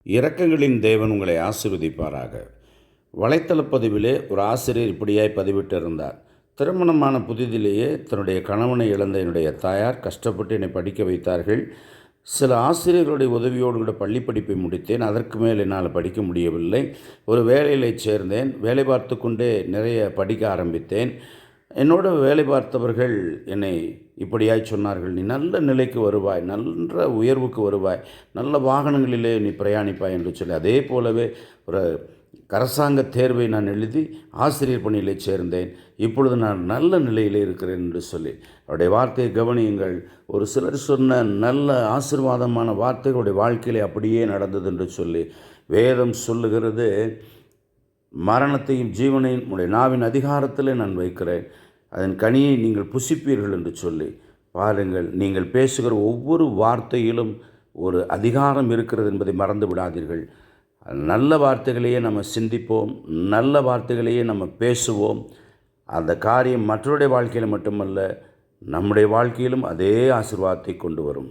இரக்கங்களின் தேவன் உங்களை ஆசீர்வதிப்பாராக. வலைத்தள பதிவிலே ஒரு ஆசிரியர் இப்படியாய் பதிவிட்டிருந்தார். திருமணமான புதிதிலேயே தன்னுடைய கணவனை இழந்த என்னுடைய தாயார் கஷ்டப்பட்டு என்னை படிக்க வைத்தார்கள். சில ஆசிரியர்களுடைய உதவியோடு கூட பள்ளி படிப்பை முடித்தேன். அதற்கு மேல் என்னால் படிக்க முடியவில்லை. ஒரு வேலையில் சேர்ந்தேன். வேலை பார்த்து கொண்டே நிறைய படிக்க ஆரம்பித்தேன். என்னோட வேலை பார்த்தவர்கள் என்னை இப்படியாய் சொன்னார்கள், நீ நல்ல நிலைக்கு வருவாய், நல்ல உயர்வுக்கு வருவாய், நல்ல வாகனங்களிலே நீ பிரயாணிப்பாய் என்று சொல்லி, அதே போலவே ஒரு அரசாங்க தேர்வை நான் எழுதி ஆசிரியர் பணியிலே சேர்ந்தேன். இப்பொழுது நான் நல்ல நிலையில் இருக்கிறேன் என்று சொல்லி அவருடைய வார்த்தையை கவனியுங்கள். ஒரு சிலர் சொன்ன நல்ல ஆசீர்வாதமான வார்த்தைகளுடைய வாழ்க்கையிலே அப்படியே நடந்தது என்று சொல்லி வேதம் சொல்லுகிறது. மரணத்தையும் ஜீவனையும் உடைய நாவின் அதிகாரத்திலே நான் வைக்கிறேன், அதன் கனியை நீங்கள் புசிப்பீர்கள் என்று சொல்லி பாருங்கள். நீங்கள் பேசுகிற ஒவ்வொரு வார்த்தையிலும் ஒரு அதிகாரம் இருக்கிறது என்பதை மறந்து விடாதீர்கள். நல்ல வார்த்தைகளையே நம்ம சிந்திப்போம், நல்ல வார்த்தைகளையே நம்ம பேசுவோம். அந்த காரியம் மற்றவருடைய வாழ்க்கையில் மட்டுமல்ல, நம்முடைய வாழ்க்கையிலும் அதே ஆசீர்வாதத்தை கொண்டு வரும்.